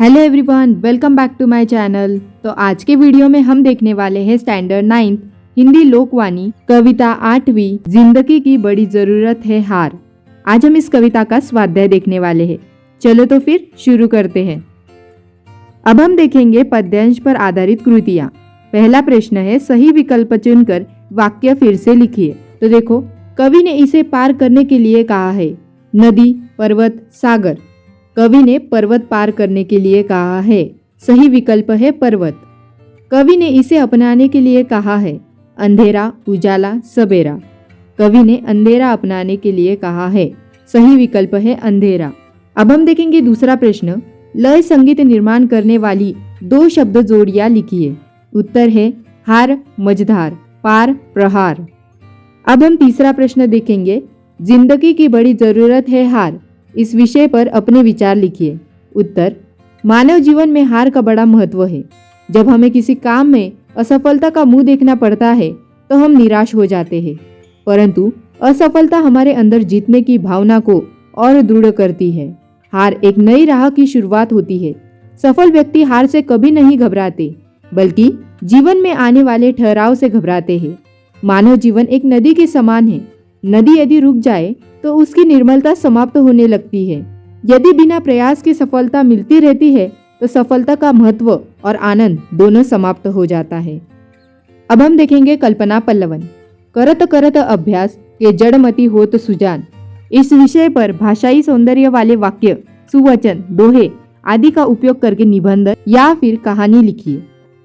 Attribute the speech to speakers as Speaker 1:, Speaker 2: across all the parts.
Speaker 1: Hello everyone, welcome back to my channel. तो आज के वीडियो में हम देखने वाले हैं स्टैंडर्ड 9 हिंदी लोकवाणी कविता 8वीं जिंदगी की बड़ी जरूरत है हार। आज हम इस कविता का स्वाध्याय देखने वाले हैं। चलो तो फिर शुरू करते हैं। अब हम देखेंगे पद्यांश पर आधारित कृतियाँ। पहला प्रश्न है, सही विकल्प चुनकर वाक्य फिर से लिखिए। तो देखो, कवि ने इसे पार करने के लिए कहा है नदी, पर्वत, सागर। कवि ने पर्वत पार करने के लिए कहा है, सही विकल्प है पर्वत। कवि ने इसे अपनाने के लिए कहा है अंधेरा, उजाला, सबेरा। कवि ने अंधेरा अपनाने के लिए कहा है, सही विकल्प है अंधेरा। अब हम देखेंगे दूसरा प्रश्न, लय संगीत निर्माण करने वाली दो शब्द जोड़ियां लिखिए। उत्तर है हार, मझधार, पार, प्रहार। अब हम तीसरा प्रश्न देखेंगे, जिंदगी की बड़ी जरूरत है हार। इस विषय पर अपने विचार लिखिए। उत्तर, मानव जीवन में हार का बड़ा महत्व है। जब हमें किसी काम में असफलता का मुंह देखना पड़ता है तो हम निराश हो जाते हैं, परंतु असफलता हमारे अंदर जीतने की भावना को और दृढ़ करती है। हार एक नई राह की शुरुआत होती है। सफल व्यक्ति हार से कभी नहीं घबराते, बल्कि जीवन में आने वाले ठहराव से घबराते हैं। मानव जीवन एक नदी के समान है। नदी यदि रुक जाए तो उसकी निर्मलता समाप्त होने लगती है। यदि बिना प्रयास की सफलता मिलती रहती है तो सफलता का महत्व और आनंद दोनों समाप्त हो जाता है। अब हम देखेंगे कल्पना पल्लवन। करत करत अभ्यास के जड़मती होत सुजान। इस विषय पर भाषाई सौंदर्य वाले वाक्य, सुवचन, दोहे आदि का उपयोग करके निबंध या फिर कहानी लिखिए।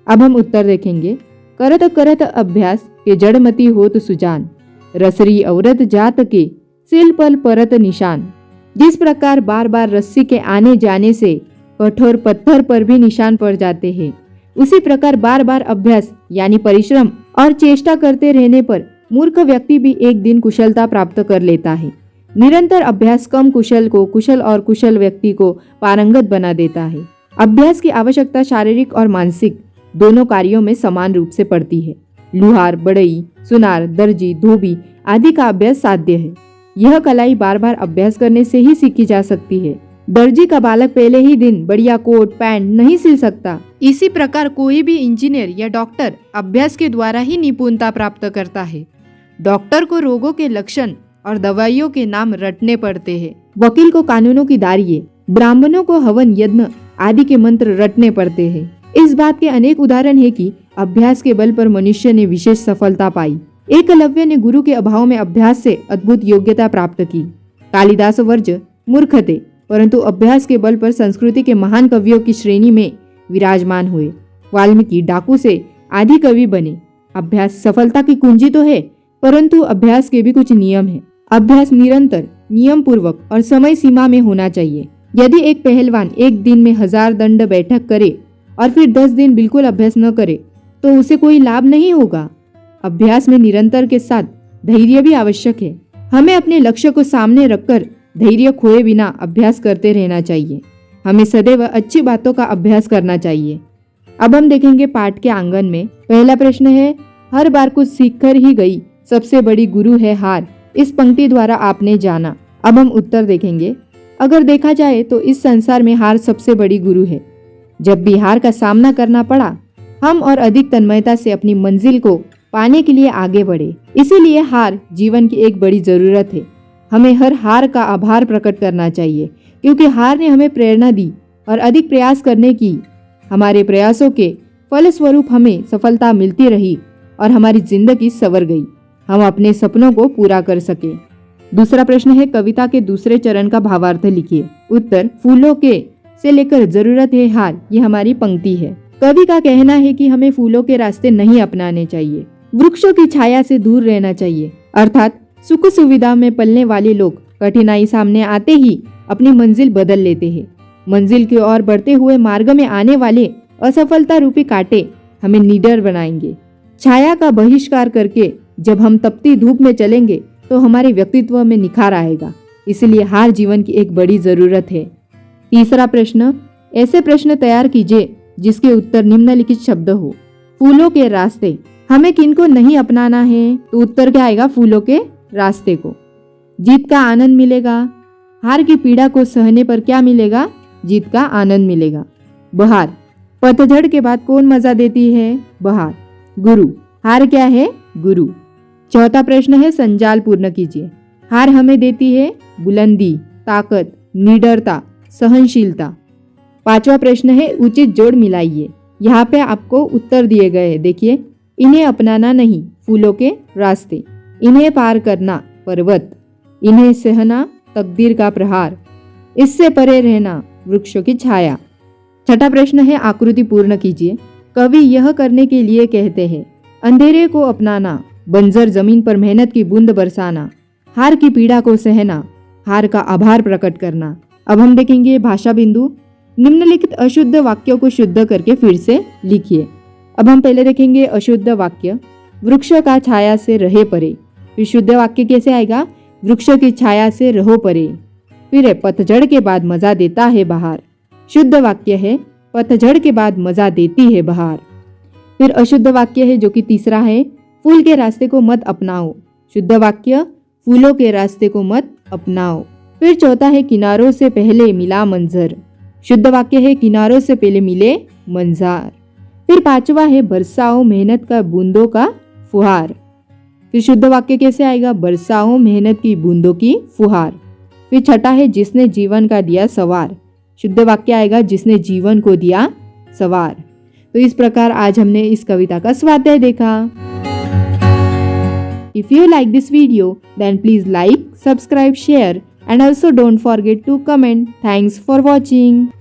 Speaker 1: अब हम उत्तर देखेंगे, करत करत अभ्यास के जड़मती होत सुजान, रसरी औरत जात के सिल पल परत निशान। जिस प्रकार बार बार रस्सी के आने जाने से कठोर पत्थर पर भी निशान पड़ जाते हैं, उसी प्रकार बार बार अभ्यास यानी परिश्रम और चेष्टा करते रहने पर मूर्ख व्यक्ति भी एक दिन कुशलता प्राप्त कर लेता है। निरंतर अभ्यास कम कुशल को कुशल और कुशल व्यक्ति को पारंगत बना देता है। अभ्यास की आवश्यकता शारीरिक और मानसिक दोनों कार्यों में समान रूप से पड़ती है। लुहार, बढ़ई, सुनार, दर्जी, धोबी आदि का अभ्यास साध्य है। यह कलाई बार बार अभ्यास करने से ही सीखी जा सकती है। दर्जी का बालक पहले ही दिन बढ़िया कोट पैंट नहीं सिल सकता। इसी प्रकार कोई भी इंजीनियर या डॉक्टर अभ्यास के द्वारा ही निपुणता प्राप्त करता है। डॉक्टर को रोगों के लक्षण और दवाइयों के नाम रटने पड़ते हैं। वकील को कानूनों की दारिये, ब्राह्मणों को हवन यज्ञ आदि के मंत्र रटने पड़ते हैं। इस बात के अनेक उदाहरण है कि अभ्यास के बल पर मनुष्य ने विशेष सफलता पाई। एकलव्य ने गुरु के अभाव में अभ्यास से अद्भुत योग्यता प्राप्त की। कालिदास वर्ज मूर्ख थे, परंतु अभ्यास के बल पर संस्कृति के महान कवियों की श्रेणी में विराजमान हुए। वाल्मीकि डाकू से आदि कवि बने। अभ्यास सफलता की कुंजी तो है, परंतु अभ्यास के भी कुछ नियम है। अभ्यास निरंतर, नियम पूर्वक और समय सीमा में होना चाहिए। यदि एक पहलवान एक दिन में 1000 दंड बैठक करे और फिर 10 दिन बिल्कुल अभ्यास न करे तो उसे कोई लाभ नहीं होगा। अभ्यास में निरंतर के साथ धैर्य भी आवश्यक है। हमें अपने लक्ष्य को सामने रखकर धैर्य खोए बिना अभ्यास करते रहना चाहिए। हमें सदैव अच्छी बातों का अभ्यास करना चाहिए। अब हम देखेंगे पाठ के आंगन में। पहला प्रश्न है, हर बार कुछ सीखकर ही गई, सबसे बड़ी गुरु है हार। इस पंक्ति द्वारा आपने जाना। अब हम उत्तर देखेंगे। अगर देखा जाए तो इस संसार में हार सबसे बड़ी गुरु है। जब भी हार का सामना करना पड़ा, हम और अधिक तन्मयता से अपनी मंजिल को पाने के लिए आगे बढ़े। इसीलिए हार जीवन की एक बड़ी जरूरत है। हमें हर हार का आभार प्रकट करना चाहिए, क्योंकि हार ने हमें प्रेरणा दी और अधिक प्रयास करने की। हमारे प्रयासों के फलस्वरूप हमें सफलता मिलती रही और हमारी जिंदगी संवर गई। हम अपने सपनों को पूरा कर सके। दूसरा प्रश्न है, कविता के दूसरे चरण का भावार्थ लिखिए। उत्तर, फूलों के से लेकर जरूरत है हार, ये हमारी पंक्ति है। कवि का कहना है कि हमें फूलों के रास्ते नहीं अपनाने चाहिए, वृक्षों की छाया से दूर रहना चाहिए। अर्थात सुख सुविधा में पलने वाले लोग कठिनाई सामने आते ही अपनी मंजिल बदल लेते हैं। मंजिल की ओर बढ़ते हुए मार्ग में आने वाले असफलता रूपी कांटे हमें निडर बनाएंगे। छाया का बहिष्कार करके जब हम तपती धूप में चलेंगे तो हमारे व्यक्तित्व में निखार आएगा। इसलिए हार जीवन की एक बड़ी जरूरत है। तीसरा प्रश्न, ऐसे प्रश्न तैयार कीजिए जिसके उत्तर निम्नलिखित शब्द हो। फूलों के रास्ते, हमें किनको नहीं अपनाना है? तो उत्तर क्या आएगा? फूलों के रास्ते को। जीत का आनंद मिलेगा। हार की पीड़ा को सहने पर क्या मिलेगा? जीत का आनंद मिलेगा। बहार। पतझड़ के बाद कौन मजा देती है? बहार। गुरु। हार क्या है? गुरु। चौथा प्रश्न है संजाल पूर्ण कीजिए। हार हमें देती है बुलंदी, ताकत, निडरता, सहनशीलता। पांचवा प्रश्न है उचित जोड़ मिलाइए। यहाँ पे आपको उत्तर दिए गए हैं, देखिए। इन्हें अपनाना नहीं, फूलों के रास्ते। इन्हें पार करना, पर्वत। इन्हें सहना, तकदीर का प्रहार। इससे परे रहना, वृक्षों की छाया। छठा प्रश्न है आकृति पूर्ण कीजिए। कवि यह करने के लिए कहते हैं अंधेरे को अपनाना, बंजर जमीन पर मेहनत की बूंद बरसाना, हार की पीड़ा को सहना, हार का आभार प्रकट करना। अब हम देखेंगे भाषा बिंदु। निम्नलिखित अशुद्ध वाक्यों को शुद्ध करके फिर से लिखिए। अब हम पहले देखेंगे अशुद्ध वाक्य। वृक्ष का छाया से रहे परे। फिर शुद्ध वाक्य कैसे आएगा? वृक्ष की छाया से रहो परे। फिर है पतझड़ के बाद मजा देता है बहार। शुद्ध वाक्य है पतझड़ के बाद मजा देती है बहार। फिर अशुद्ध वाक्य है जो कि तीसरा है, फूल के रास्ते को मत अपनाओ। शुद्ध वाक्य फूलों के रास्ते को मत अपनाओ। फिर चौथा है किनारों से पहले मिला मंजर। शुद्ध वाक्य है किनारों से पहले मिले मंजार। फिर पांचवा है बरसाओ मेहनत का बूंदों का फुहार। फिर शुद्ध वाक्य कैसे आएगा? बरसाओ मेहनत की बूंदों की फुहार। फिर छठा है जिसने जीवन का दिया सवार। शुद्ध वाक्य आएगा जिसने जीवन को दिया सवार। तो इस प्रकार आज हमने इस कविता का स्वाध्याय देखा। If you like this video, then please like, subscribe, share and also don't forget to comment. Thanks for watching.